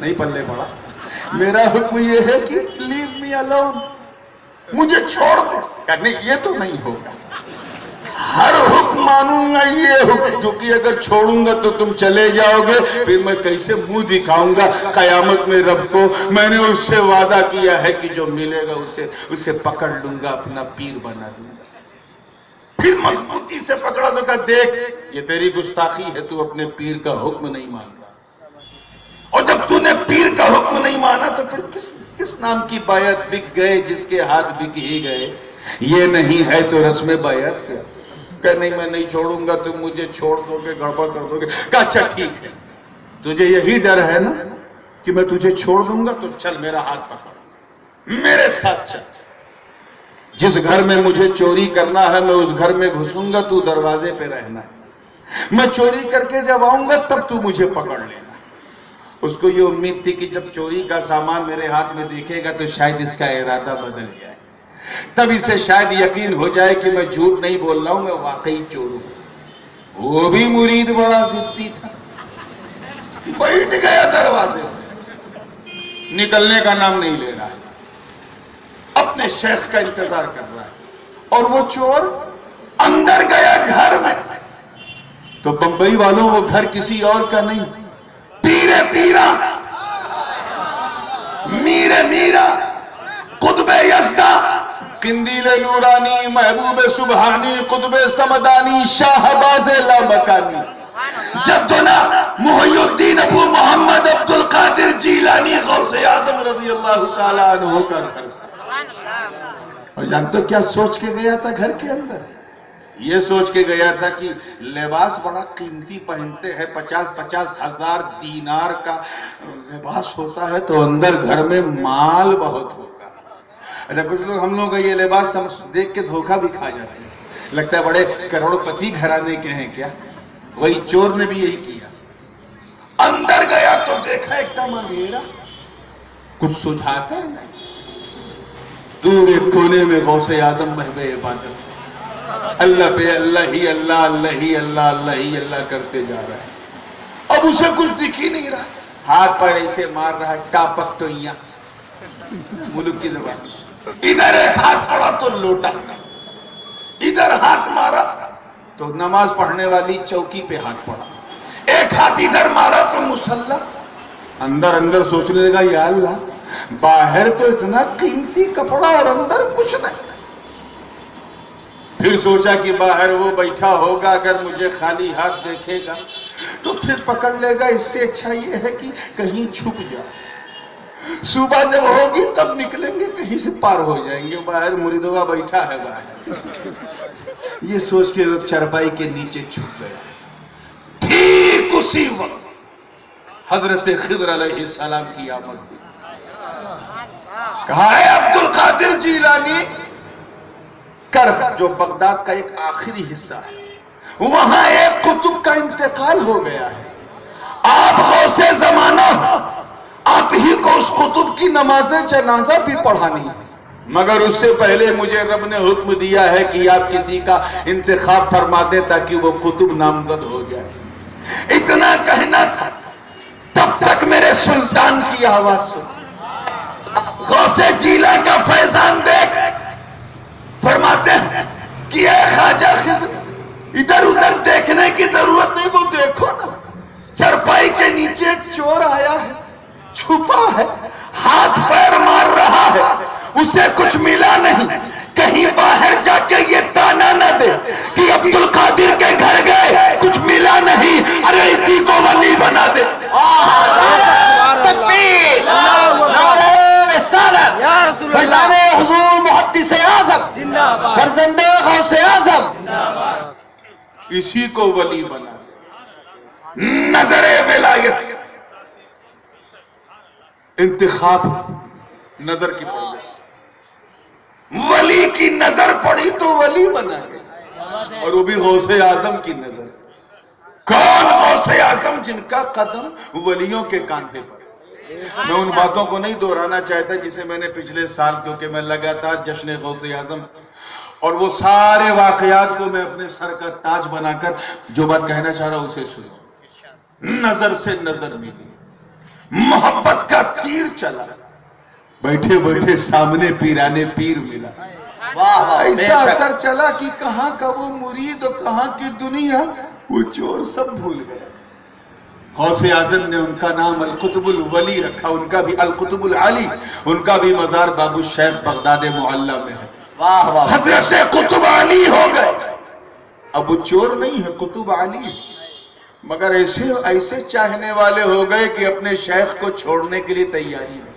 नहीं पल्ले पड़ा। मेरा हुक्म ये है कि लीव मी अलोन, मुझे छोड़ दो। नहीं, ये तो नहीं होगा, हर हुक्म मानूंगा ये हुक्म, क्योंकि अगर छोड़ूंगा तो तुम चले जाओगे, फिर मैं कैसे मुंह दिखाऊंगा कयामत में रब को। मैंने उससे वादा किया है कि जो मिलेगा उसे पकड़ लूंगा, अपना पीर बना दूंगा। फिर मजबूती से पकड़ा तो कहा, देख ये तेरी गुस्ताखी है, तू अपने पीर का हुक्म नहीं मान रहा। और जब तूने पीर का हुक्म नहीं माना तो फिर किस नाम की बायत बिक गए, जिसके हाथ बिक ही गए। ये नहीं है तो रस्म बायत क्या? कह नहीं, मैं नहीं छोड़ूंगा, तुम मुझे छोड़ दोगे, गड़बड़ कर दोगे। कहा अच्छा ठीक है, तुझे यही डर है ना कि मैं तुझे छोड़ दूंगा, तो चल मेरा हाथ पकड़, मेरे साथ चल। जिस घर में मुझे चोरी करना है मैं उस घर में घुसूंगा, तू दरवाजे पे रहना है। मैं चोरी करके जब आऊंगा तब तू मुझे पकड़ लेना। उसको ये उम्मीद थी कि जब चोरी का सामान मेरे हाथ में दिखेगा तो शायद इसका इरादा बदल जाए, तब इसे शायद यकीन हो जाए कि मैं झूठ नहीं बोल रहा हूं, मैं वाकई चोर हूं। वो भी मुरीद बड़ा जिद्दी था, बैठ गया दरवाजे पे, निकलने का नाम नहीं ले रहा है, अपने शेख का इंतजार कर रहा है। और वो चोर अंदर गया घर में, तो बंबई वालों वो घर किसी और का नहीं, पीरे पीरा, मीरे मीरा, कुतुबे यज़दा, किंदीले नूरानी, महबूब सुबहानी, कुतुबे समदानी, शाहबाज़े लामकानी, जद्दुना मुहय्यिद्दीन अबू मोहम्मद अब्दुल कादिर जीलानी गौसे आदम रज़ी अल्लाह ताला अन्हु का घर। और जानते हो क्या सोच के गया था घर के अंदर? ये सोच के गया था कि लिबास बड़ा कीमती पहनते हैं, 50-50 हजार दीनार का लिबास होता है, तो अंदर घर में माल बहुत होगा। अच्छा, कुछ लोग हम लोग का ये लिबास देख के धोखा भी खा जाते हैं, लगता है बड़े करोड़पति घराने के हैं क्या। वही चोर ने भी यही किया, अंदर गया तो देखा एकदम अंधेरा, कुछ सुझाता है नहीं। दूर एक कोने में गौसे आजम महबे इबादत, अल्लाह पे अल्लाह ही अल्लाह, अल्लाह ही अल्लाह, अल्लाह ही अल्लाह करते जा रहा है। अब उसे कुछ दिख ही नहीं रहा, हाथ पर ऐसे मार रहा है, टापक तो यहाँ मुल्क की जबान। इधर एक हाथ पड़ा तो लोटा, इधर हाथ मारा तो नमाज पढ़ने वाली चौकी पे हाथ पड़ा, एक हाथ इधर मारा तो मुसल्ला। अंदर अंदर सोचने लगा, या अल्लाह, बाहर तो इतना कीमती कपड़ा और अंदर कुछ नहीं। फिर सोचा कि बाहर वो बैठा होगा, अगर मुझे खाली हाथ देखेगा तो फिर पकड़ लेगा, इससे अच्छा ये है कि कहीं छुप जाए, सुबह जब होगी तब निकलेंगे, कहीं से पार हो जाएंगे, बाहर मुरीदों बैठा है बाहर। ये सोच के वो चरपाई के नीचे छुप गया। ठीक उसी वक्त हजरत खिज़र अलैहिस्सलाम की आमद हुई। कहा है अब्दुल कादिर जीलानी, कर्ख जो बगदाद का एक आखिरी हिस्सा है, वहां एक कुतुब का इंतकाल हो गया है। आप गौसे जमाना, आप ही को उस कुतुब की नमाज़े जनाजा भी पढ़ानी है, मगर उससे पहले मुझे रब ने हुक्म दिया है कि आप किसी का इंतखाब फरमा दे ताकि वो कुतुब नामजद हो जाए। इतना कहना था, तब तक मेरे सुल्तान की आवाज सुन। गौसे जीला का फैजान देख, फरमाते हैं कि ये ख्वाजा खिज़र, इधर उधर देखने की जरूरत नहीं, वो देखो ना, चरपाई के नीचे एक चोर आया है, छुपा है, हाथ पैर मार रहा है, उसे कुछ मिला नहीं, कहीं बाहर जाके ये ताना न दे कि अब्दुल कादिर के घर गए कुछ मिला नहीं, अरे इसी को वली बना दे। तकबीर, नारे रिसालत, फैज़ाने हुज़ूर मुहद्दिस आज़म जिंदाबाद, फर्जंदे गौसे आज़म जिंदाबाद, इसी को वली बना दे। नजरे विलायत, इंतिखाब नजर की पड़ गई, वली की नजर पड़ी तो वली बना गया, और वो भी गौसे आजम की नजर। कौन गौसे आजम जिनका कदम वलियों के कांधे पर। मैं उन बातों को नहीं दोहराना चाहता जिसे मैंने पिछले साल, क्योंकि मैं लगातार जश्न गौसे आजम और वो सारे वाकयात को मैं अपने सर का ताज बनाकर जो बात कहना चाह रहा हूं उसे सुनो। नजर से नजर मिली, मोहब्बत का तीर चला, बैठे बैठे सामने पीराने पीर मिला। ऐसा असर चला कि कहां का वो मुरीद और कहां की दुनिया, वो चोर सब भूल गए। गौसे आजम ने उनका नाम अल कुतुबुल वली रखा, उनका भी अल कुतुबुल अली, उनका भी मजार बाबू शेख बगदाद मोहल्ला में है। वाह वाह, हजरत कुतुब अली हो गए। अब वो चोर नहीं है, कुतुब अली, मगर ऐसे ऐसे चाहने वाले हो गए कि अपने शेख को छोड़ने के लिए तैयारी है।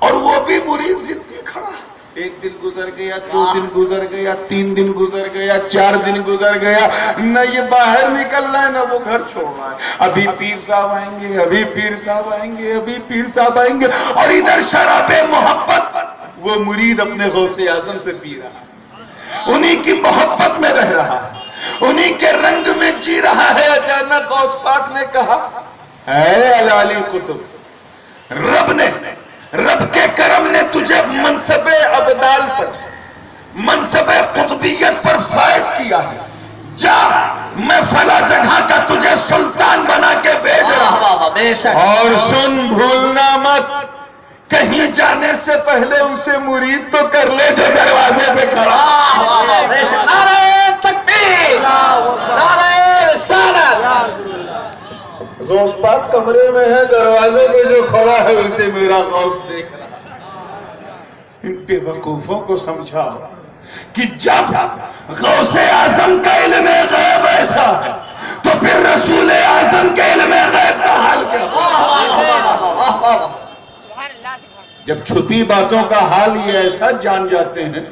और वो भी मुरीद जिद्दी खड़ा, एक दिन गुजर गया, 2 दिन गुजर गया, 3 दिन गुजर गया, 4 दिन गुजर गया, न ये बाहर निकल रहा है न वो घर छोड़ रहा है। अभी पीर साहब आएंगे, अभी पीर साहब आएंगे, अभी पीर साहब आएंगे, और इधर शराबे मोहब्बत वो मुरीद अपने गौसे आजम से पी रहा है, उन्हीं की मोहब्बत में रह रहा है, उन्हीं के रंग में जी रहा है। अचानक गौस पाक ने कहा, है अलाली कुतुब, रब के करम ने तुझे मनसबे अबदाल पर, मनसबे कुतुबियत पर फायज किया है। जा, मैं फला जगह का तुझे सुल्तान बना के भेज रहा हूं। और सुन, भूलना मत, कहीं जाने से पहले उसे मुरीद तो कर ले जो दरवाजे पे खड़ा। नारे तकबीर, नारे रिसालत। गौस पाक कमरे में है, दरवाजे पे जो खड़ा है उसे मेरा गौस देख रहा। इन बेवकूफों को समझाओ कि जब गौसे आजम का इल्म गैब ऐसा है, तो फिर रसूल आजम के इल्म गैब का हाल क्या? जब छुपी बातों का हाल ये ऐसा जान जाते हैं,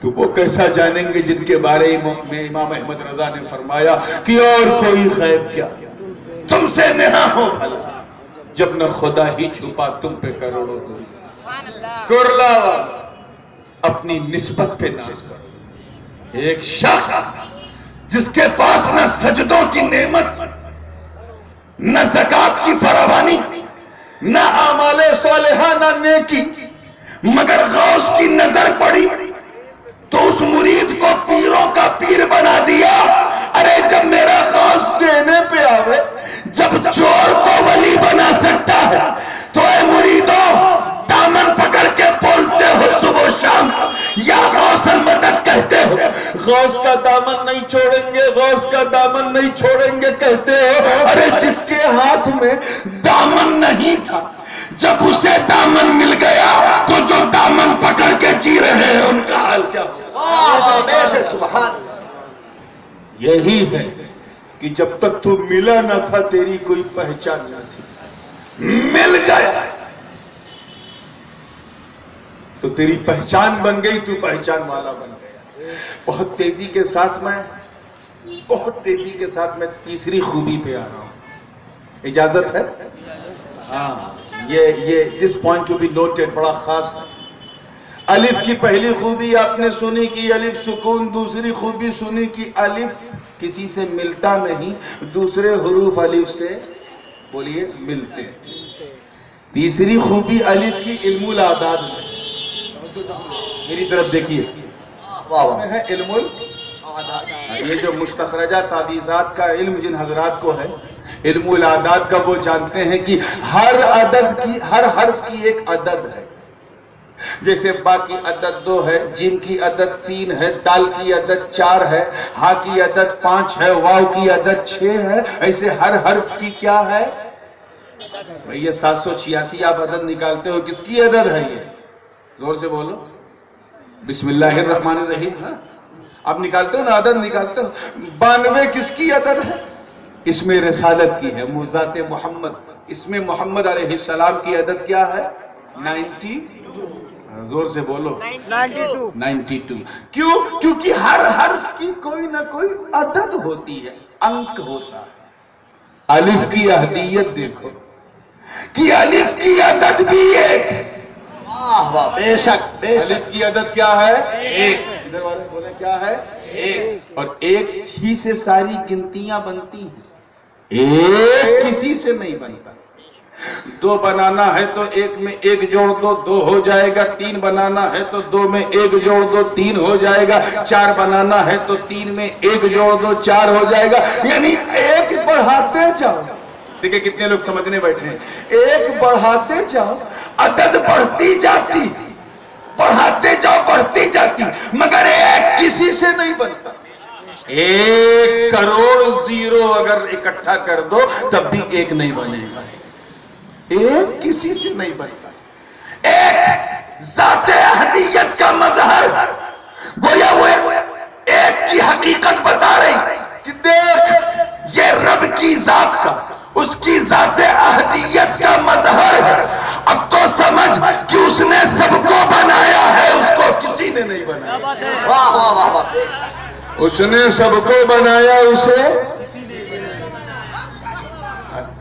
तो वो कैसा जानेंगे जिनके बारे में इमाम अहमद रजा ने फरमाया कि और कोई गैब क्या तुमसे नेहा हो भला, जब न खुदा ही छुपा तुम पे करोड़ों कुरला अपनी निस्बत पे नाज कर। एक शख्स जिसके पास न सजदों की नेमत, न ज़कात की फरावानी, न आमाले सालिहा, न नेकी, मगर गौस की नजर पड़ी तो उस मुरीद को पीरों का पीर बना दिया। अरे जब मेरा गौस देने पे आवे, जब चोर को वली बना सकता है, तो ऐ मुरीदों, दामन पकड़ के बोलते हो सुबह शाम, या गौस मदद कहते हो, गौस का दामन नहीं छोड़ेंगे, गौस का दामन नहीं छोड़ेंगे कहते हो। अरे जिसके हाथ में दामन नहीं था, जब उसे दामन मिल गया, तो जो दामन पकड़ के जी रहे हैं उनका हाल क्या होगा? यही है कि जब तक तू मिला न था तेरी कोई पहचान न थी, मिल गया तो तेरी पहचान बन गई, तू पहचान वाला बन गया। बहुत तेजी के साथ मैं तीसरी खूबी पे आ रहा हूं, इजाजत है? हाँ, ये this point to be noted, बड़ा खास है। अलिफ की पहली खूबी आपने सुनी कि अलिफ सुकून, दूसरी खूबी सुनी कि अलिफ किसी से मिलता नहीं, दूसरे हुरूफ अलिफ से बोलिए मिलते। तीसरी खूबी अलिफ की इल्मुल आदाद में, मेरी तरफ देखिए, है इल्मुल आदाद। ये जो मुस्तखरजा ताबीज़ात का इल्म जिन हजरात को है, इल्मुल आदाद का, वो जानते हैं कि हर अदद की, हर हर्फ की एक अदद है। जैसे बा की अदद 2 है, जिम की अदद 3 है, दाल की अदद 4 है, हा की अदद 5 है, वाव की अदद 6 है। ऐसे हर हर्फ की क्या है भैया? 786 आप अदद निकालते हो, किसकी अदद है ये? जोर से बोलो, बिस्मिल्लाहिर्रहमानिर्रहीम। आप निकालते हो ना, अदद निकालते हो। 92 किसकी अदद है? इसमें रसालत की है, मुज़ात मोहम्मद। इसमें मोहम्मद अलैहिस्सलाम की अदद क्या है? 92। जोर से बोलो, 92। क्यों? क्योंकि हर हर्फ की कोई ना कोई अदद होती है, अंक होता है। अलिफ की अहदियत देखो कि अलिफ की अदद भी एक है। वाह, बेशक बेशक। अलिफ की अदद क्या है? एक। इधर वाले बोले क्या है? एक। और एक ही से सारी गिनतियां बनती हैं, एक किसी से नहीं बनता। 2 बनाना है तो 1 में 1 जोड़ दो, 2 हो जाएगा। 3 बनाना है तो 2 में 1 जोड़ दो, 3 हो जाएगा। 4 बनाना है तो 3 में 1 जोड़ दो, 4 हो जाएगा। यानी 1 बढ़ाते जाओ, ठीक है, कितने लोग समझने बैठे हैं? एक बढ़ाते जाओ अदद बढ़ती जाती, बढ़ाते जाओ बढ़ती जाती, मगर एक किसी से नहीं बनता। 1 करोड़ जीरो अगर इकट्ठा कर दो तब भी एक नहीं बनेगा। एक किसी से नहीं बनता। एक ज़ाते अहदियत का मजहर, गोया वो एक की हकीकत बता रही कि देख ये रब की जात का, उसकी ज़ाते अहदियत का मजहर है। अब तो समझ कि उसने सबको बनाया है, उसको किसी ने नहीं बनाया। वाह वाह वाह वाह, उसने सबको बनाया, उसे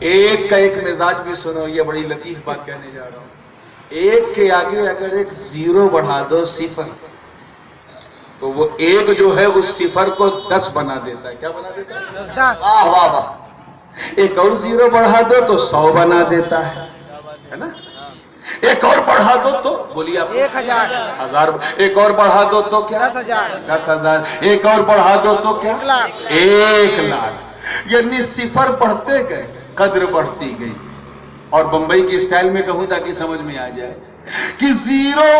एक का एक मिजाज भी सुनो, ये बड़ी लतीफ बात कहने जा रहा हूं। एक के आगे अगर एक जीरो बढ़ा दो, सिफर, तो वो एक जो है उस सिफर को 10 बना देता है। क्या बना देता है? 10। वाह वाह वाह। एक और जीरो बढ़ा दो तो 100 बना देता है ना? एक और बढ़ा दो तो बोलिए आप 1000। 1000। एक और बढ़ा दो तो क्या? 10,000। 10,000। एक और बढ़ा दो तो क्या? 1 लाख। यानी सिफर बढ़ते गए, कद्र बढ़ती गई। और बंबई की स्टाइल में कहूं ताकि समझ में आ जाए कि जीरो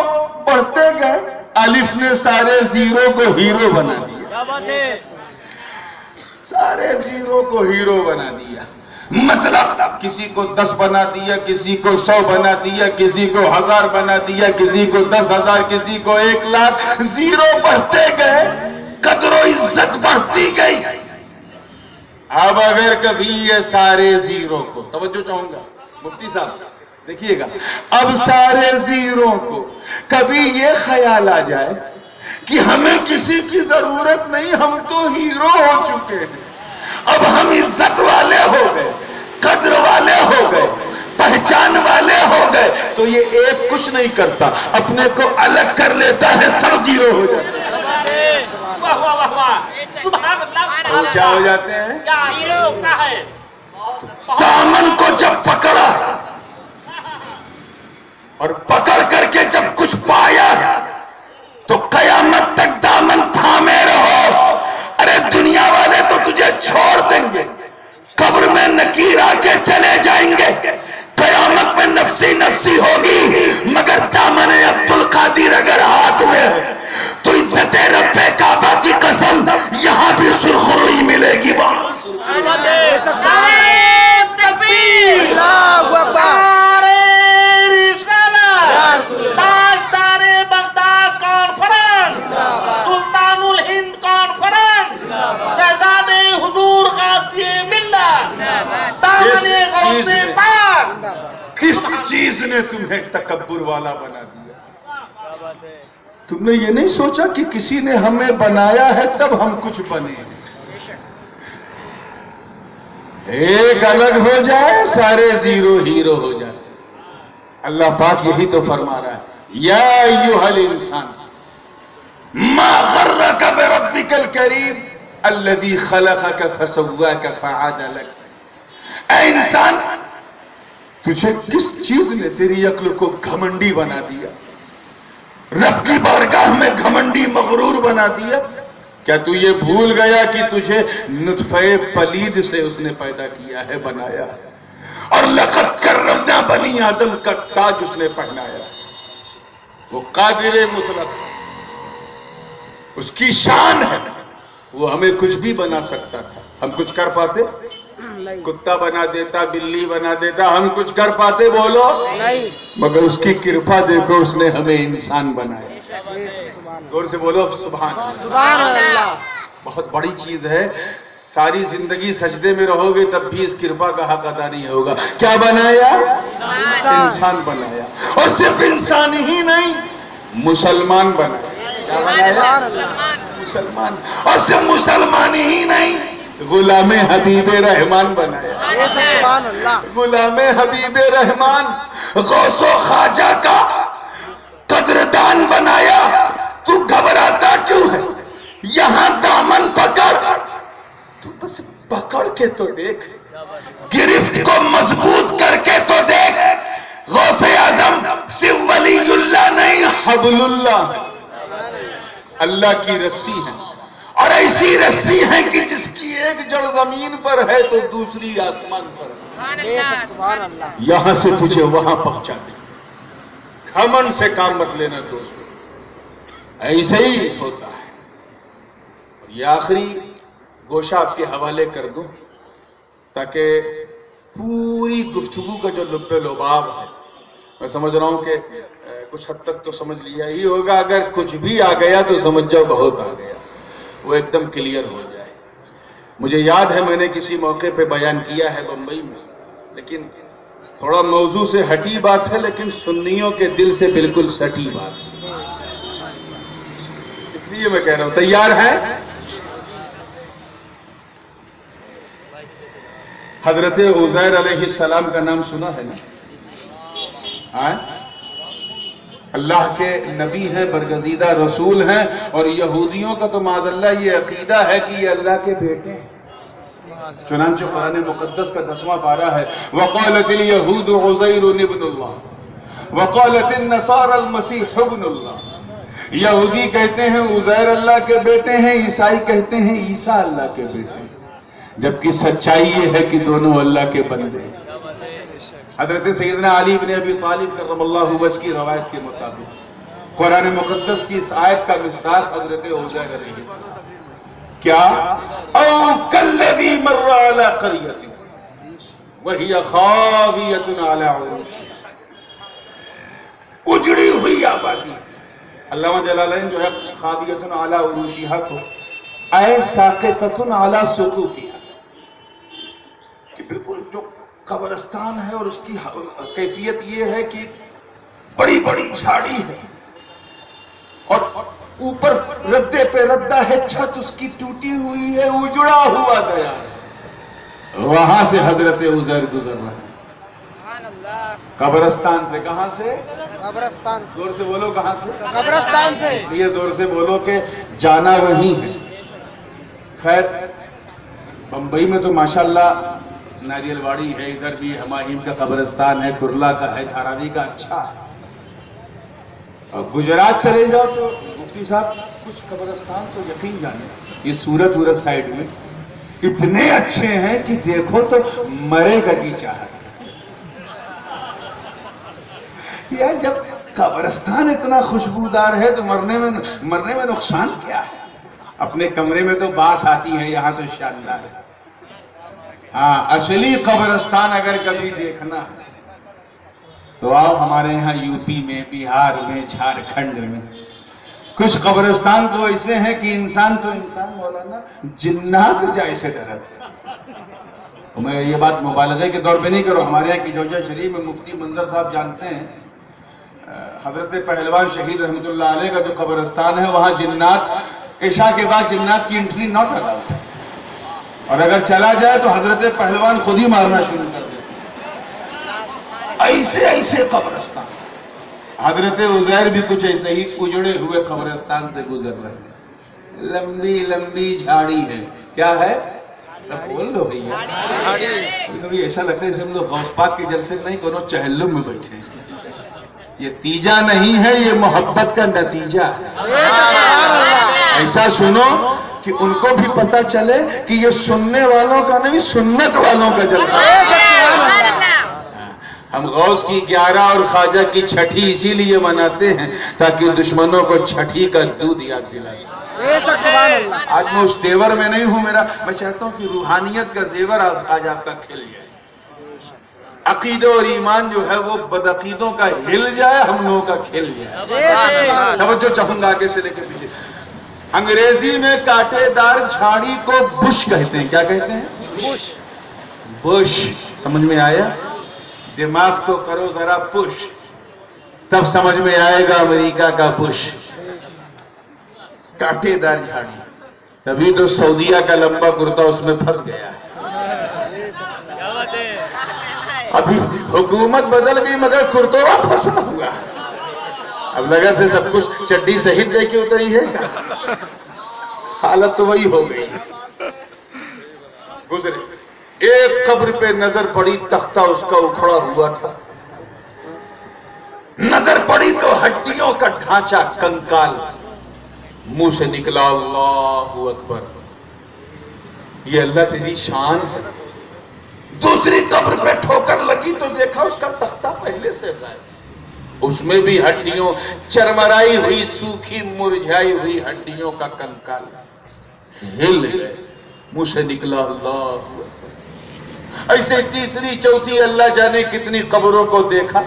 बढ़ते गए, अलिफ ने सारे जीरो को हीरो बना दिया। सारे जीरो को हीरो बना दिया। मतलब किसी को 10 बना दिया, किसी को 100 बना दिया, किसी को 1000 बना दिया, किसी को 10,000, किसी को 1 लाख। जीरो बढ़ते गए, कद्र इज्जत बढ़ती गई। अब अगर कभी ये सारे जीरो को, तवज्जो चाहूंगा मुफ्ती साहब देखिएगा, अब सारे जीरो को कभी ये ख्याल आ जाए कि हमें किसी की जरूरत नहीं, हम तो हीरो हो चुके हैं, अब हम इज्जत वाले हो गए, कद्र वाले हो गए, पहचान वाले हो गए, तो ये एक कुछ नहीं करता, अपने को अलग कर लेता है, सब जीरो हो जाता है। तो क्या हो जाते हैं? जीरो का है। दामन को जब पकड़ा और पकड़ करके जब कुछ पाया तो कयामत तक दामन थामे रहो। अरे दुनिया वाले तो तुझे छोड़ देंगे, कब्र में नकीर आके चले जाएंगे, कयामत में नफसी नफसी होगी, मगर दामन अब्दुल कादिर अगर हाथ में है तो इज्जत रब्बे काबा की कसम यहां भी सुरखरुई मिलेगी। सुल्तानुल हिंद कॉन्फ्रेंस, शहजादे हुजूर गाज़ी मिल्लत, दामने गौसे पाक। किस चीज ने तुम्हें तकब्बुर वाला बना दिया? तुमने ये नहीं सोचा कि किसी ने हमें बनाया है तब हम कुछ बने। एक अलग हो जाए, सारे जीरो हीरो हो जाए। अल्लाह पाक यही तो फरमा रहा है, या अय्युहल इंसान मा गर्रका बिरब्बिकल करीम अल्लज़ी खलक़का फसव्वाका फअदलक। ऐ इंसान, तुझे किस चीज ने तेरी अक्ल को घमंडी बना दिया, रब की बारगाह में घमंडी मगरूर बना दिया? क्या तू ये भूल गया कि तुझे नुत्फे पलीद से उसने पैदा किया है, बनाया है, और लक़द कर्रमना बनी आदम का ताज उसने पहनाया। वो कादिर मुतलक, उसकी शान है, वो हमें कुछ भी बना सकता था। हम कुछ कर पाते? कुत्ता बना देता, बिल्ली बना देता, हम कुछ कर पाते? बोलो नहीं। मगर उसकी कृपा देखो, उसने हमें इंसान बनाया। जोर से बोलो सुभान अल्लाह। बहुत बड़ी चीज है। सारी जिंदगी सजदे में रहोगे तब भी इस कृपा का हक अदा नहीं होगा। क्या बनाया? इंसान बनाया। और सिर्फ इंसान ही नहीं, मुसलमान बनाया। क्या बनाया? मुसलमान। और सिर्फ मुसलमान ही नहीं, गुलामे हबीबे रहमान बनाया। गुलामे हबीबे रहमान, गौसो ख्वाजा का कदरदान बनाया। तू घबराता क्यों है? यहां दामन पकड़, तू बस पकड़ के तो देख, गिरफ्त को मजबूत करके तो देख। गौसे आजम सिर्फ वलीउल्लाह नहीं, हबलुल्लाह, अल्लाह की रस्सी है। और ऐसी रस्सी है कि जिसकी एक जड़ जमीन पर है तो दूसरी आसमान पर है। यहां से तुझे वहां पहुंचा दे। घमंड से काम मत लेना दोस्तों, ऐसे ही होता है। और ये आखिरी गोशा आपके हवाले कर दूं ताकि पूरी गुफ्तगू का जो लुब्बे लुबाब है, मैं समझ रहा हूं कि कुछ हद तक तो समझ लिया ही होगा। अगर कुछ भी आ गया तो समझ जाओ बहुत आ गया, वो एकदम क्लियर हो जाए। मुझे याद है मैंने किसी मौके पे बयान किया है बंबई में, लेकिन थोड़ा मौजू से हटी बात है, लेकिन सुन्नियों के दिल से बिल्कुल सटी बात है, इसलिए मैं कह रहा हूं। तैयार है? हजरत उज़ैर अलैहिस्सलाम का नाम सुना है ना? अल्लाह के नबी हैं, बरगजीदा रसूल हैं, और यहूदियों का तो माज़अल्लाह ये अकीदा है कि ये अल्लाह के बेटे हैं। चुनांचे कुरान मुक़द्दस का 10वां पारा है, वक़ालतिल यहूद उज़ैर इब्नुल्लाह वक़ालतिन नसारा अल मसीह इब्नुल्लाह। यहूदी कहते हैं उज़ैर अल्लाह के बेटे हैं, ईसाई कहते हैं ईसा अल्लाह के बेटे हैं, जबकि सच्चाई ये है कि दोनों अल्लाह के बंदे हैं। हजरत सैयदना अली इब्न अबी तालिब करमल्लाहु वजह की रवायत के मुताबिक कुरान मुक़द्दस की इस आयत का मिस्दाक़ हजरत उज़ैर अलैहिस्सलाम क्या, औ कल्लज़ी मर्रा अला क़रियतिन वहिय ख़ावियतुन अला उरूशिहा। उजड़ी हुई आबादी, अल्लामा जलालैन जो है ख़ावियतुन अला उरूशिहा को ऐ साक़िततुन अला सुक़ूफ़िहा, कि बिल्कुल जो कब्रिस्तान है और उसकी कैफियत ये है कि बड़ी बड़ी झाड़ी है और ऊपर रद्दे पे रद्दा है, छत उसकी टूटी हुई है, उजड़ा हुआ गया है। वहां से हजरत उज़ैर गुजर रहे हैं, कब्रिस्तान से। कहां से? कब्रिस्तान से। जोर से बोलो, कहां से? कब्रिस्तान से। ये जोर से बोलो कि जाना वही है। खैर बंबई में तो माशाल्लाह नारियलवाड़ी है, इधर भी हमाहिम का कब्रिस्तान है, कुरला का है, धारावी का अच्छा है। और गुजरात चले जाओ तो मुफ्ती साहब कुछ कब्रिस्तान तो यकीन जाने, ये सूरत वूरत साइड में इतने अच्छे हैं कि देखो तो मरेगा जी चाहत। यार जब कब्रिस्तान इतना खुशबूदार है तो मरने में नुकसान क्या है? अपने कमरे में तो बास आती है, यहाँ तो शानदार है। हाँ, असली कब्रिस्तान अगर कभी देखना है तो आओ हमारे यहाँ यूपी में, बिहार में, झारखंड में। कुछ कब्रिस्तान तो ऐसे हैं कि इंसान मौलाना जिन्नात जैसे डरते हैं। मैं ये बात मुबालगे के दौर पे नहीं करूँ, हमारे यहाँ की जोजा शरीफ में मुफ्ती मंजर साहब जानते हैं, हजरत पहलवान शहीद रहमतुल्लाह अलैह का जो कब्रिस्तान है वहाँ जिन्नात, इशा के बाद जिन्नात की एंट्री नॉट अलाउड, और अगर चला जाए तो हजरत पहलवान खुद ही मारना शुरू कर देते। ऐसे ऐसे कब्रिस्तान। हजरत उज़ैर भी कुछ ऐसे ही उजड़े हुए कब्रिस्तान से गुजर रहे हैं। लंबी लंबी झाड़ी है। क्या है? बोल दो भैया। कभी ऐसा लगता है जैसे हम लोग गौस पाक के जलसे नहीं, कोनो चहल्लुम में बैठे हैं। ये तीजा नहीं है, ये मोहब्बत का नतीजा है। ऐसा सुनो कि उनको भी पता चले कि ये सुनने वालों का नहीं, सुन्नत वालों का जलसा है। हम गौस की 11 और ख्वाजा की छठी इसीलिए मनाते हैं ताकि दुश्मनों को छठी का दूध याद दिलाए। आज मैं उस तेवर में नहीं हूं, मैं चाहता हूं कि रूहानियत का जेवर आज आपका खिल जाए। अकीदे और ईमान जो है वो बदअकीदों का हिल जाए, हम लोगों का खिल जाए। तवज्जो चाहूंगा आगे से लेकर पीछे। अंग्रेजी में कांटेदार झाड़ी को बुश कहते हैं। क्या कहते हैं? बुश। बुश समझ में आया? दिमाग तो करो जरा पुश, तब समझ में आएगा अमेरिका का बुश। कांटेदार झाड़ी, तभी तो सऊदीया का लंबा कुर्ता उसमें फंस गया। अभी हुकूमत बदल गई मगर कुर्तोवा फंसा हुआ। अब लगा से सब कुछ चड्डी सहित लेके उतरी है, हालत तो वही हो गई। गुजरे एक कब्र पे नजर पड़ी, तख्ता उसका उखड़ा हुआ था। नजर पड़ी तो हड्डियों का ढांचा कंकाल। मुंह से निकला अल्लाहू अकबर। ये अल्लाह तेरी शान है, दूसरी कब्र पे ठोकर लगी तो देखा उसका तख्ता पहले से गायब, उसमें भी हड्डियों, चरमराई हुई, सूखी मुरझाई हुई हड्डियों का कंकाल हिल गए, मुंह से निकला अल्लाह। ऐसे तीसरी चौथी अल्लाह जाने कितनी कब्रों को देखा,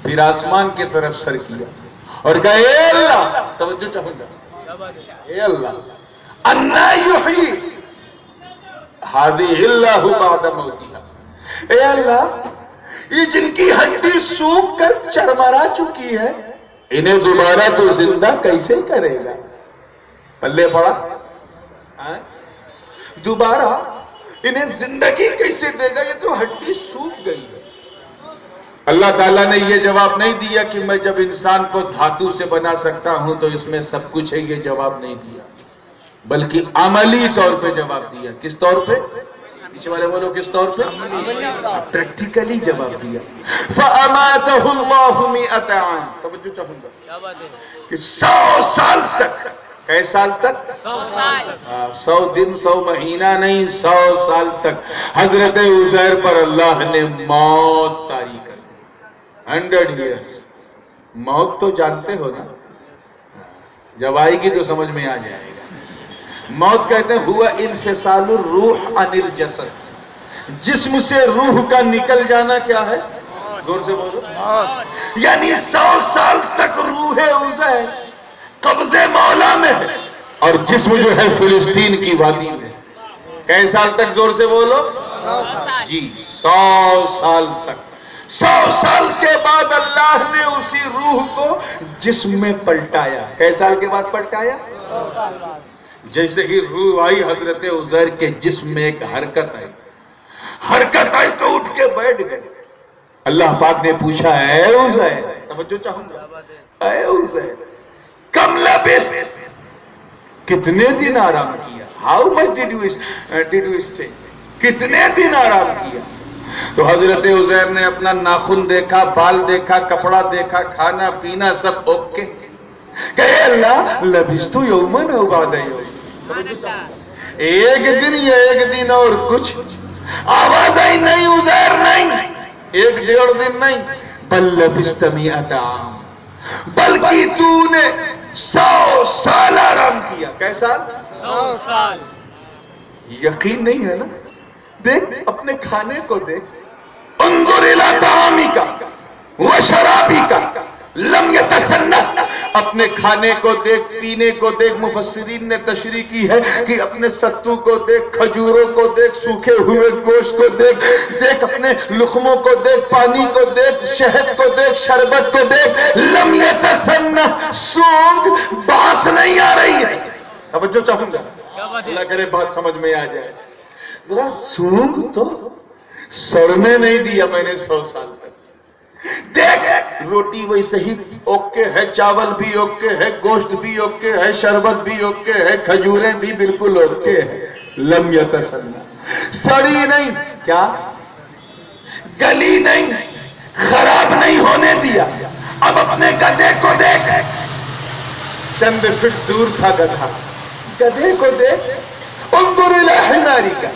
फिर आसमान की तरफ सर किया और कहा ए अल्लाह, तवज्जो चाहूंगा, ए अल्लाह अन्ना युही हादिहिल्लाहु बअदा मौतिहा, ए अल्लाह ये जिनकी हड्डी सूख कर चरमरा चुकी है इन्हें दोबारा तो जिंदा कैसे करेगा? पल्ले पड़ा, दोबारा इन्हें जिंदगी कैसे देगा? ये तो हड्डी सूख गई है। अल्लाह ताला ने ये जवाब नहीं दिया कि मैं जब इंसान को धातु से बना सकता हूं तो इसमें सब कुछ है, ये जवाब नहीं दिया, बल्कि अमली तौर पे जवाब दिया। किस तौर पे? पीछे वाले बोलो किस तौर पे? प्रैक्टिकली जवाब दिया। फ़अमातहुल्लाहु मिअता आम, तवज्जो चाहूंगा कि 100 साल तक, कै साल तक? 100 साल, 100 दिन 100 महीना नहीं, 100 साल तक हजरत उज़ैर पर अल्लाह ने मौत तारी कर दी। 100 ईयर्स। मौत तो जानते हो ना, जब आएगी तो समझ में आ जाएगा। मौत कहते हैं हुआ इन्फिसालुर रूह अनिल जसद, जिस्म से रूह का निकल जाना क्या है? जोर से बोलो। यानी 100 साल तक रूह उज़ैर कब्जे मौला में है और जिस्म जो है फिलिस्तीन की वादी में। कई साल तक? जोर से बोलो। 100 साल जी, 100 साल तक। 100 साल के बाद अल्लाह ने उसी रूह को जिस्म में पलटाया। कई साल के बाद पलटाया? 100 साल बाद। जैसे ही रूह आई हजरत उज़ैर के जिस्म में एक हरकत आई, हरकत आई तो उठ के बैठ गए। अल्लाह पाक ने पूछा है उज़ैर, तवज्जो चाहूंगा, ऐ उज़ैर कम लबिस्त, कितने दिन आराम किया? How much did you stay, कितने दिन आराम किया? तो हजरत उज़ैर ने अपना नाखून देखा, बाल देखा, कपड़ा देखा, खाना पीना सब ओके। कहे अल्लाह लबिस्तु यौमन औ बाद यौम, एक दिन या एक दिन और कुछ। आवाज आई नहीं उज़ैर नहीं, 1-1.5 दिन नहीं, बल लबिस्त मिअता आम, बल्कि तूने 100 साल आराम किया। कैसा? 100 साल। यकीन नहीं है ना? देख अपने खाने को देख, उन्जुर इला तामिका व शराबिका लम यतसन्नह, अपने खाने को देख, पीने को देख। मुफस्सिरीन ने तशरीह की है कि अपने सत्तू को देख, खजूरों को देख, सूखे हुए गोश्त को देख, देख अपने लुकमों को देख, पानी को देख, शहद को देख, शरबत को देख। लम यतसन्नह, सूंघ बांस नहीं आ रही है। अब जो चाहूंगा अल्लाह करे बात समझ में आ जाए, जरा सूंघ तो सड़ने नहीं दिया मैंने 100 साल तक। देख रोटी वैसे ही ओके है, चावल भी ओके है, गोश्त भी ओके है, शरबत भी ओके है, खजूरें भी बिल्कुल ओके है। लम यतसन्ना, सड़ी नहीं, क्या गली नहीं, खराब नहीं होने दिया। अब अपने गधे को देख, चंद फीट दूर था गधा, गधे को देख। उन्जुर इला हिमारिका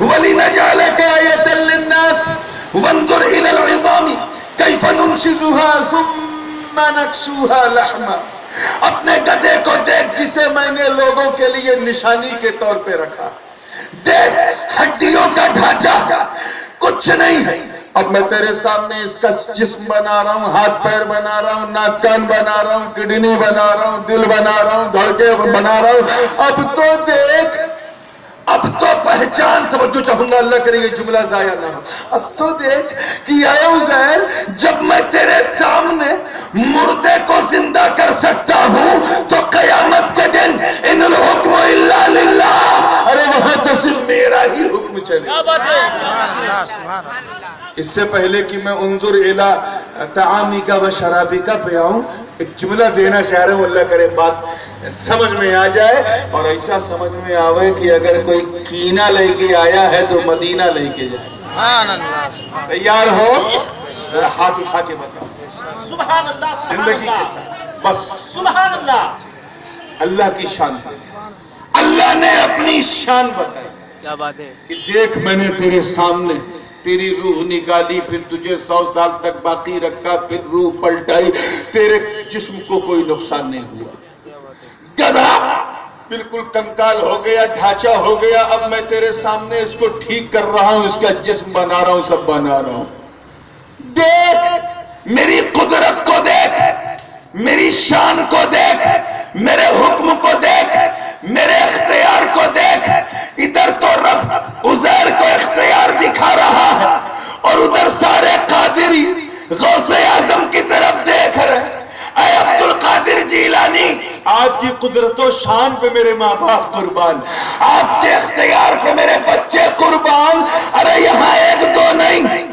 वलिनजअलका आयतन लिन्नास वन्जुर इला अलइज़ामी कैफ़ नुनशिज़ुहा सुम्मा नक्सूहा लहमा। अपने गधे को देख जिसे मैंने लोगों के लिए निशानी के तौर पे रखा। देख हड्डियों का ढांचा कुछ नहीं है। अब मैं तेरे सामने इसका जिस्म बना रहा हूँ, हाथ पैर बना रहा हूँ, नाक कान बना रहा हूँ, किडनी बना रहा हूँ, दिल बना रहा हूँ, धड़के बना रहा हूँ। अब तो देख, अब तो पहचान। तवज्जो चाहूंगा, अल्लाह करे ये जुमला जाया ना हो। अब तो देख कि आए उज़ैर, जब मैं तेरे सामने मुर्दे को जिंदा कर सकता हूं तो कयामत के दिन इनुल हुक्म इल्ला लिल्लाह, अरे वहां तो सिर्फ मेरा ही हुक्म चले। इससे पहले कि मैं उन्जुर इला तामिका व शराबिका पे आऊं, एक जुमला देना चाह रहा हूं, अल्लाह करे बात समझ में आ जाए। और ऐसा समझ में आवे कि अगर कोई कीना लेके आया है तो मदीना लेके जाए। तैयार हो? हाथ उठा के बताओ। सुभान अल्लाह, जिंदगी के साथ बस सुभान अल्लाह। अल्लाह की शान, अल्लाह ने अपनी शान बताई। क्या बात है? कि देख मैंने तेरे सामने तेरी रूह निकाली, फिर तुझे 100 साल तक बाकी रखा, फिर रूह पलटाई, तेरे जिस्म को कोई नुकसान नहीं हुआ। गधा बिल्कुल कंकाल हो गया, ढांचा हो गया, अब मैं तेरे सामने इसको ठीक कर रहा हूं, इसका जिस्म बना रहा हूं, सब बना रहा हूं। देख मेरी कुदरत को देख, मेरी शान को देख, मेरे हुक्म को देख, मेरे इख्तियार को देख। इधर तो रब उज़ैर को इख्तियार दिखा रहा है और उधर सारे कादिरी गौसे आज़म की तरफ देख रहे। ऐ अब्दुल कादिर जीलानी, आपकी कुदरत और शान पे मेरे माँ बाप कुर्बान, आपके इख्तियार पे मेरे बच्चे कुर्बान। अरे यहाँ एक दो नहीं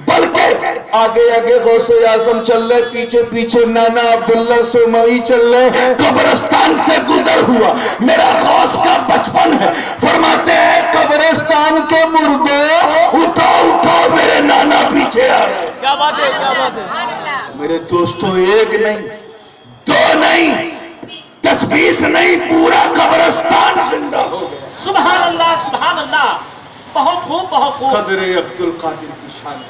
बल्कि आगे आगे गौसे आजम चल रहे, पीछे पीछे नाना अब्दुल्ला सुमई चल रहे। कब्रिस्तान से गुजर हुआ मेरा गौस का बचपन है। फरमाते हैं कब्रिस्तान के मुर्दे उठो उठो, मेरे नाना पीछे आ रहे। क्या बात है, क्या बात है। मेरे दोस्तों, एक नहीं दो नहीं 10-20 नहीं, पूरा कब्रिस्तान जिंदा हो गया। सुभान अल्लाह, सुभान अल्लाह। बहुत खूब, बहुत खूब। कदरे अब्दुल कादिर की शान,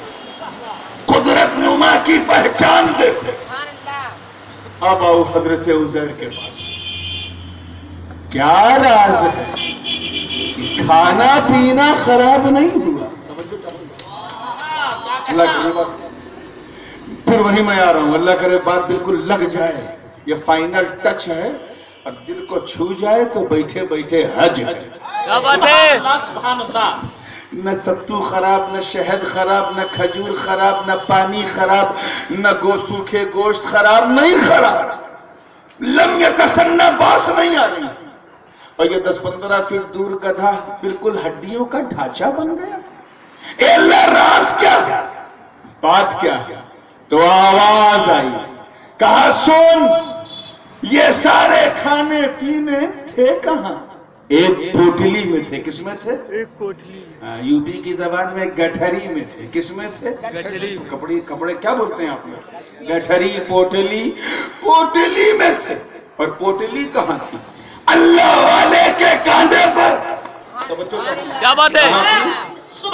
कुदरत नुमा की पहचान देखो। अब आओ हजरत उज़ैर के पास। क्या राज है कि खाना पीना खराब नहीं हुआ। अल्लाह करे बात, फिर वही मैं आ रहा हूं, अल्लाह करे बात बिल्कुल लग जाए, ये फाइनल टच है और दिल को छू जाए तो बैठे बैठे हज। क्या बात है। सुभान अल्लाह। न सत्तू खराब, न शहद खराब, न खजूर खराब, न पानी खराब, न सूखे गोश्त खराब, नहीं खराब। लम यतसन्ना, बास नहीं आ रही। और ये 10-15 फीट दूर गधा बिल्कुल हड्डियों का ढांचा बन गया। अल्लाह राज क्या, बात क्या। तो आवाज आई, कहा सुन, ये सारे खाने पीने थे कहां? एक पोटली में थे। किसमें थे? एक पोटली। यूपी की जबान में गठरी में थे। किसमें थे? गठरी। कपड़े क्या बोलते हैं आप लोग? गठरी, पोटली, पोटली में थे। और पोटली कहाँ थी? अल्लाह वाले के कांधे पर। तो बच्चों क्या बात है।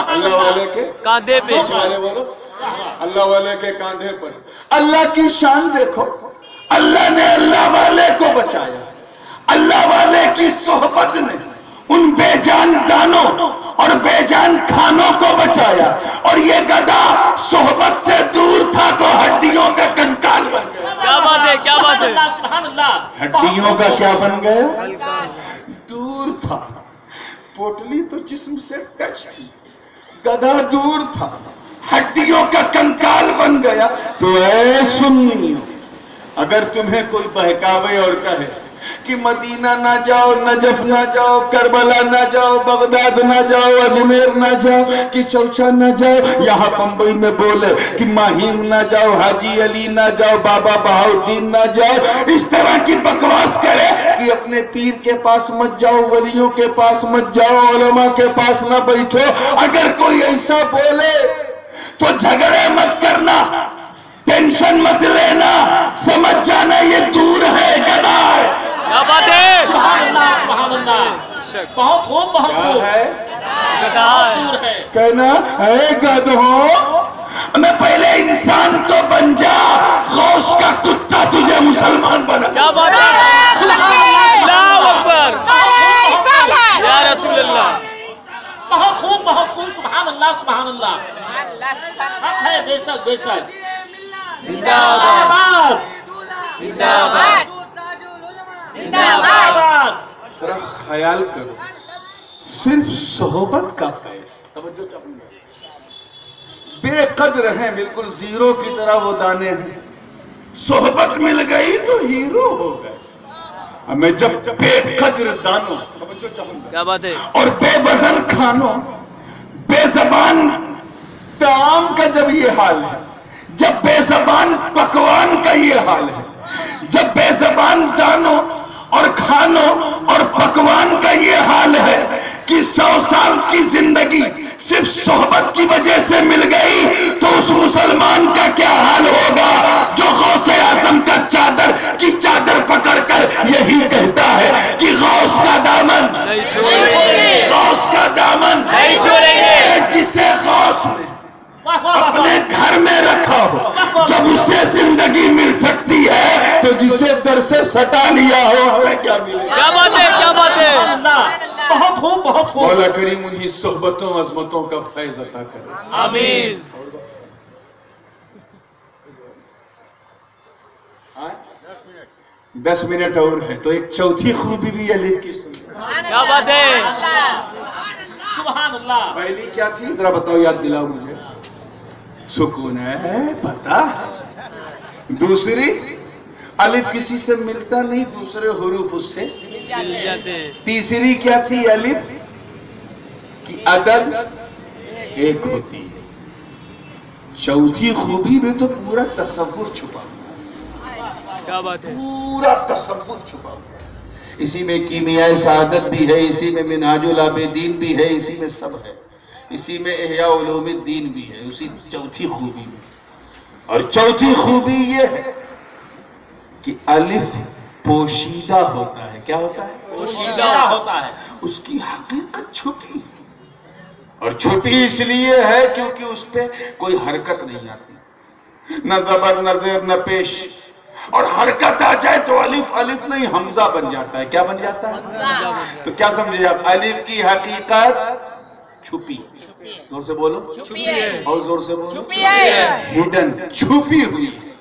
अल्लाह वाले के कांधे पे। वाले बोलो, अल्लाह वाले के कांधे पर। अल्लाह की शान देखो, अल्लाह ने अल्लाह वाले को बचाया। अल्लाह वाले की सोहबत ने उन बेजान दानों और बेजान खानों को बचाया। और ये गधा सोहबत से दूर था तो हड्डियों का कंकाल बन गया। क्या बात है, क्या बात है। सुभान अल्लाह। हड्डियों का क्या बन गया? दूर था। पोटली तो जिस्म से टच थी, गधा दूर था, हड्डियों का कंकाल बन गया। तो ऐ सुन्नियों, अगर तुम्हें कोई बहकावे और कहे कि मदीना ना जाओ, नजफ ना जाओ, करबला ना जाओ, बगदाद ना जाओ, अजमेर ना जाओ, कि चौचा ना जाओ, यहाँ बंबई में बोले कि माहिम ना जाओ, हाजी अली ना जाओ, बाबा बहाउद्दीन ना जाओ, इस तरह की बकवास करे कि अपने पीर के पास मत जाओ, वलियों के पास मत जाओ, उलमा के पास ना बैठो। अगर कोई ऐसा बोले तो झगड़े मत करना, टेंशन मत लेना, समझ जाना ये दूर है, गधा है। क्या बात है। सुभान अल्लाह, सुभान अल्लाह। बहुत खूब, बहुत खूब। गधा है। कहना है गधों, मैं पहले इंसान तो बन जा, गौस का कुत्ता तुझे मुसलमान बना। क्या बात है। अल्लाह अकबर, या रसूल अल्लाह। बहुत खूब, बहुत खूब। सुभान अल्लाह, सुभान अल्लाह। हक है, बेशक बेशक। जिंदाबाद, जिंदाबाद, जिंदाबाद। जरा ख्याल करो, सिर्फ सोहबत का फैज, समझो, बेकद्र हैं, बिल्कुल जीरो की तरह वो दाने हैं। सोहबत मिल गई तो हीरो हो गए। हमें जब बेकद्र दानों, क्या बात है, और बेवजन खानों, बेजबान ताम का जब ये हाल है, जब बेजबान पकवान का ये हाल है, जब बेजबान दानों और खानों और पकवान का ये हाल है कि 100 साल की जिंदगी सिर्फ सोहबत की वजह से मिल गई, तो उस मुसलमान का क्या हाल होगा जो गौसे आजम का चादर की चादर पकड़कर यही कहता है कि गौस का दामन नहीं छोड़ेंगे, गौस का दामन नहीं छोड़ेंगे। जिसे गौस ने अपने घर में रखा हो। जब उसे जिंदगी मिल सकती है तो जिसे दर से सटा लिया हो उसे क्या मिलेगा? क्या बात है, क्या बात है। बहुत खूब, बहुत खूब। मौला करीम उन्हीं सोहबतों अजमतों का फैज अता करे। आमीन। 10 मिनट और है तो एक चौथी खूबी भी अलीफ की सुनिए। क्या बात है। सुभान अल्लाह। पहली क्या थी जरा बताओ, याद दिलाओ मुझे। सुकून है पता। दूसरी अलिफ किसी से मिलता नहीं, दूसरे हुरूफ उससे मिल जाते हैं। तीसरी क्या थी अलिफ की अदद एक होती है। चौथी खूबी में तो पूरा तसव्वुर छुपा हुआ, क्या बात है। पूरा तसव्वुर छुपा हुआ है। इसी में कीमियाए सादत भी है, इसी में मिनहाजुल आबिदीन भी है, इसी में सब है, इसी में इह्या उलूमुद्दीन भी है, उसी चौथी खूबी में। और चौथी खूबी ये है कि अलिफ पोशीदा होता है। क्या होता है? पोशीदा होता है। उसकी हकीकत छुपी, और छुपी इसलिए है क्योंकि उस पे कोई हरकत नहीं आती, न जबर न जेर न पेश। और हरकत आ जाए तो अलिफ अलिफ नहीं हमजा बन जाता है। क्या बन जाता है? तो क्या समझे आप? अलिफ की हकीकत छुपी, जोर से बोलो, और जोर से बोलो, हिडन, छुपी हुई है।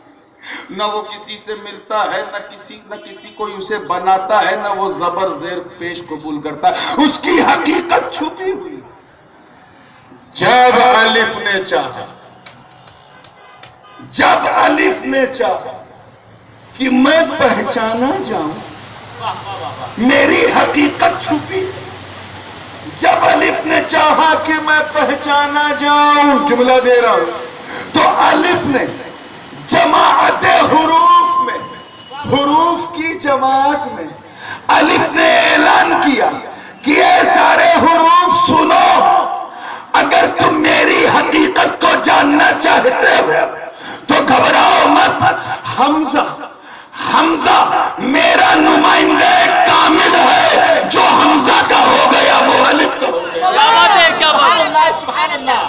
न वो किसी से मिलता है, न किसी कोई उसे बनाता है, न वो जबर जेर पेश कबूल करता है, उसकी हकीकत छुपी हुई। जब अलिफ ने चाहा, जब अलिफ ने चाहा कि मैं पहचाना जाऊं, मेरी हकीकत छुपी। जब अलिफ ने चाहा कि मैं पहचाना जाऊं, जुमला दे रहा हूं, तो अलिफ ने जमाअत हुरूफ में, हुरूफ की जमात में अलिफ ने ऐलान किया कि ये सारे हुरूफ सुनो, अगर तुम मेरी हकीकत को जानना चाहते हो तो घबराओ मत। हमजा, हमजा मेरा नुमाइंदा कामिल है, जो हमजा का हो गया वो अलिफ का हो गया। क्या बात है, क्या बात है। सुभान अल्लाह।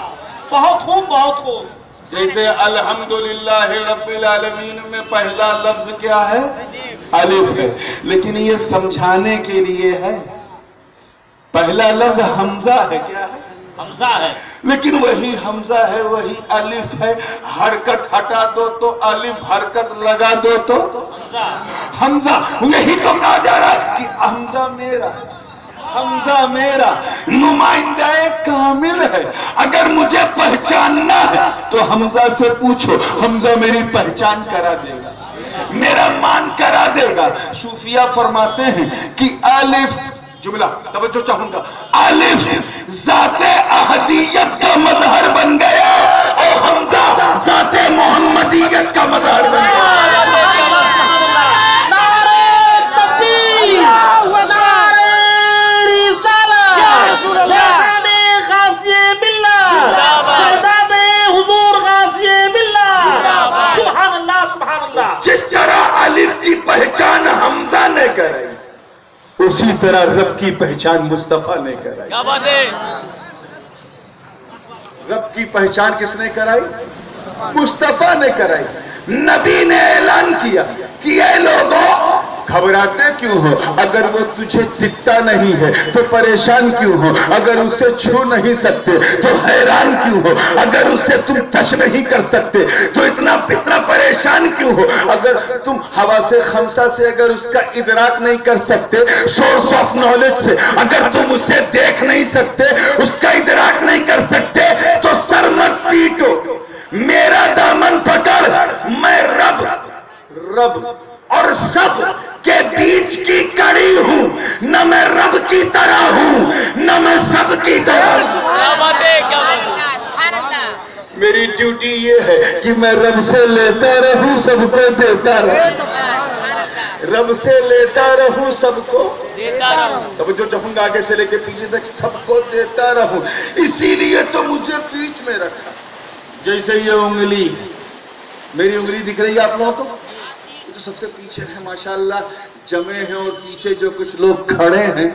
बहुत खूब, बहुत खूब। जैसे अल्हम्दुलिल्लाह रब्बिल आलमीन में पहला लफ्ज क्या है? अलिफ है, लेकिन ये समझाने के लिए है। पहला लफ्ज हमजा है। क्या है? हमजा है। लेकिन वही हमजा है, वही अलिफ है। हरकत हटा दो तो अलिफ, हरकत लगा दो तो हमजा। यही तो कहा जा रहा है कि हमजा मेरा, हमजा मेरा नुमाइंदा कामिल है। अगर मुझे पहचानना है तो हमजा से पूछो, हमजा मेरी पहचान करा देगा, मेरा मान करा देगा। सूफिया फरमाते हैं कि अलिफ, जुमला तवज्जो चाहूंगा, अलिफ जाते अहदियत का मजहर बन गया और हमजा जाते मोहम्मदियत का मजहर बन गया। जिस तरह अलिफ की पहचान हमजा ने कराई, उसी तरह रब की पहचान मुस्तफा ने कराई। क्या बात है। रब की पहचान किसने कराई? मुस्तफा ने कराई। नबी ने ऐलान किया कि ये लोगों घबराते क्यों हो? अगर वो तुझे दिखता नहीं है तो परेशान क्यों हो? अगर उसे छू नहीं सकते तो हैरान क्यों हो? अगर उसे तुम टच नहीं कर सकते तो इतना परेशान क्यों हो? अगर तुम हवा से खमसा से अगर उसका इदराक नहीं कर सकते, सोर्स ऑफ नॉलेज से अगर तुम उसे देख नहीं सकते, उसका इदराक नहीं कर सकते, तो सर मत पीटो, मेरा दामन पकड़। मैं रब, रब और सब के बीच की कड़ी हूं। न मैं रब की तरह हूं, न मैं सब की तरह हूं। क्या बात है, क्या बात है। मेरी ड्यूटी ये है कि मैं रब से लेता रहूं, सबको देता रहूं। रब से लेता रहूं, सबको देता रहूं। तब जो चाहूंगा आगे से लेके पीछे तक सबको देता रहूं। इसीलिए तो मुझे बीच में रखा। जैसे ये उंगली, मेरी उंगली दिख रही है आप लोगों को, तो सबसे पीछे है माशाल्लाह जमे हैं, और पीछे जो कुछ लोग खड़े हैं,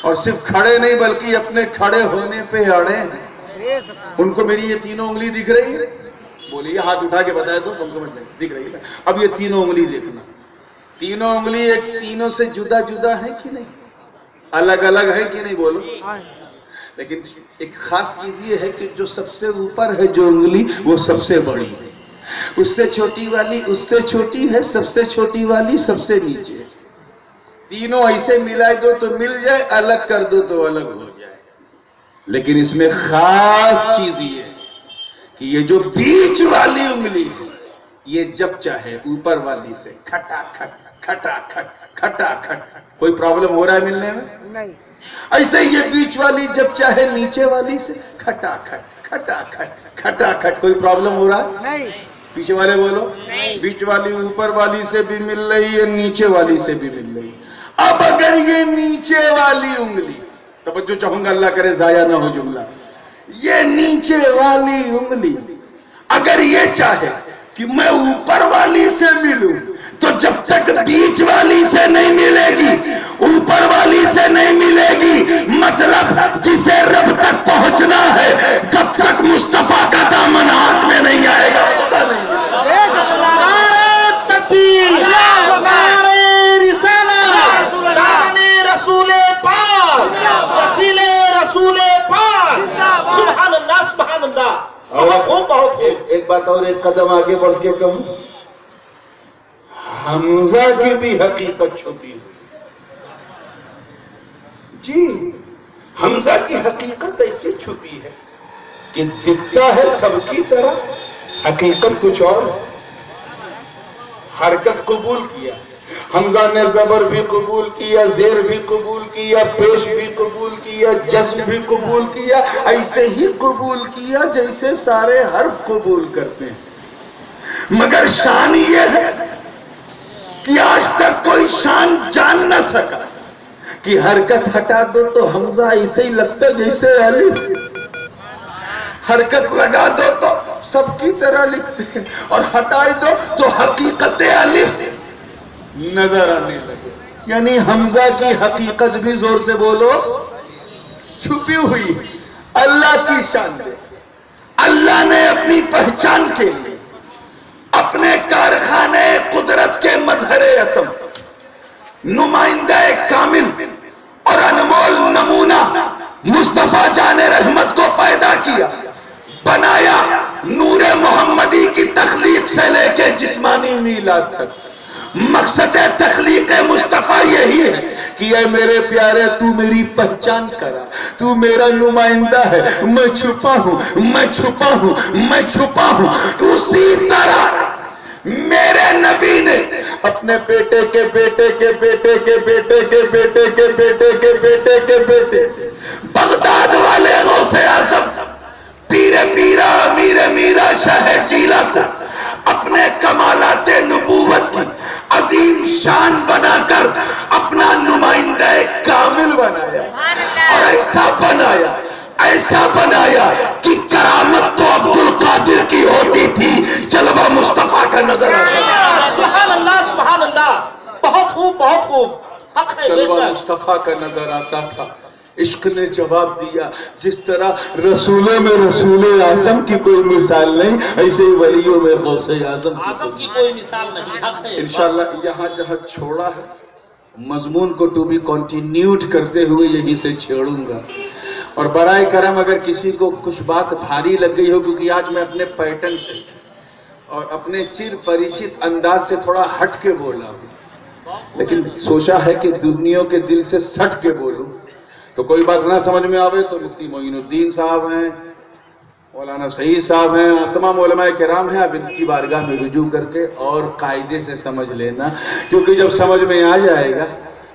और सिर्फ खड़े नहीं बल्कि अपने खड़े होने पे अड़े हैं। उनको मेरी ये तीनों उंगली दिख रही है? बोलिए, हाथ उठा के बताए तो हम समझ लेंगे। दिख रही है? अब ये तीनों उंगली देखना, तीनों उंगली एक तीनों से जुदा जुदा है कि नहीं, अलग अलग है कि नहीं, बोलो। लेकिन एक खास चीज ये है कि जो सबसे ऊपर है जो उंगली वो सबसे बड़ी है, उससे छोटी वाली उससे छोटी है, सबसे छोटी वाली सबसे नीचे है। तीनों ऐसे मिला दो तो मिल जाए, अलग कर दो तो अलग हो जाए। लेकिन इसमें खास चीज ये है कि ये जो बीच वाली उंगली है ये जब चाहे ऊपर वाली से खटाखट खटाखट खटाखट, कोई प्रॉब्लम हो रहा है मिलने में? नहीं। ऐसे ये बीच वाली जब चाहे नीचे वाली से खटाखट खटाखट खटाखट, कोई प्रॉब्लम हो रहा है? नहीं। पीछे वाले बोलो, बीच वाली ऊपर वाली से भी मिल रही है, नीचे वाली से भी मिल रही है। अब अगर ये नीचे वाली उंगली, तवज्जो चाहूंगा, अल्लाह करे जाया ना हो जुमला, ये नीचे वाली उंगली अगर ये चाहे कि मैं ऊपर वाली से मिलूं, तो जब तक बीच वाली से नहीं मिलेगी, ऊपर वाली से नहीं मिलेगी, मतलब जिसे रब तक पहुंचना है, तब तक मुस्तफा का दामन हाथ में नहीं आएगा। एक बात और एक कदम आगे बढ़ के कहूं, हमजा की भी हकीकत छुपी हुई जी। हमजा की हकीकत ऐसी छुपी है कि दिखता है सबकी तरह, हकीकत कुछ और। हरकत कबूल किया हमजा ने, जबर भी कबूल किया, जेर भी कबूल किया, पेश भी कबूल किया, जज्म भी कबूल किया, ऐसे ही कबूल किया जैसे सारे हर्फ कबूल करते हैं। मगर शान ये है कि आज तक कोई शान जान न सका कि हरकत हटा दो तो हमजा ऐसे ही लगता जैसे अलिफ, हरकत लगा दो तो सबकी तरह लिखते हैं, और हटाई दो तो हकीकत अलिफ नजर आने लगे। यानी हमजा की हकीकत भी, जोर से बोलो, छुपी हुई। अल्लाह की शान है, अल्लाह ने अपनी पहचान के लिए अपने कारखाने कुदरत के मजहरे अतम, नुमाइंदा कामिल और अनमोल नमूना मुस्तफा जाने रहमत को पैदा किया, बनाया। नूरे मोहम्मदी की तख्लीक से लेके जिस्मानी मीलाद तक मकसद तख्लीक मुस्तफा यही है कि ये मेरे प्यारे, तू मेरी पहचान करा, तू मेरा नुमाइंदा है, मैं छुपा हूं, मैं छुपा हूं, मैं छुपा हूं। उसी तरह मेरे नबी ने अपने बेटे के बेटे के बेटे के बेटे के बेटे के बेटे के बेटे के बेटे बगदाद वाले गौसे आज़म पीरे पीरा मीरे मीरा शाह जीला को अपने कमालाते नबूवत की अजीम शान बनाकर अपना नुमाइंदा कामिल बनाया, और ऐसा बनाया कि करामत तो अब्दुल कादिर की होती थी, जलवा मुस्तफा का नजर आता। सुभान अल्लाह, सुभान अल्लाह, बहुत खूब, बहुत खूब, हक है, जलवा मुस्तफा का नजर आता था। इश्क ने जवाब दिया, जिस तरह रसूलों में रसूल आजम की कोई मिसाल नहीं, ऐसे ही वलियों में गौसे आजम की कोई मिसाल नहीं। हक है। इंशाअल्लाह यहाँ जहाँ छोड़ा है मजमून को टू बी कंटिन्यूड करते हुए यहीं से छेड़ूंगा। और बराए करम अगर किसी को कुछ बात भारी लग गई हो, क्योंकि आज मैं अपने पैटर्न से और अपने चिर परिचित अंदाज से थोड़ा हट के बोला हूँ, लेकिन सोचा है कि दुनिया के दिल से सट के बोलूं, तो कोई बात ना समझ में आवे तो मुफ्ती मोइनुद्दीन साहब हैं, मौलाना सईद साहब हैं, तमाम उलमाए किराम हैं, अब इनकी बारगाह में रुजू करके और कायदे से समझ लेना, क्योंकि जब समझ में आ जाएगा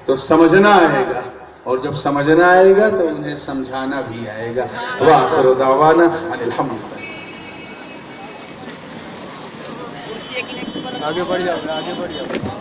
तो समझना आएगा, और जब समझना आएगा तो उन्हें समझाना भी आएगा। व आखिर दावाना अनिल हम्दुलिल्लाह। आगे बढ़ जाओ, आगे बढ़ जाओ।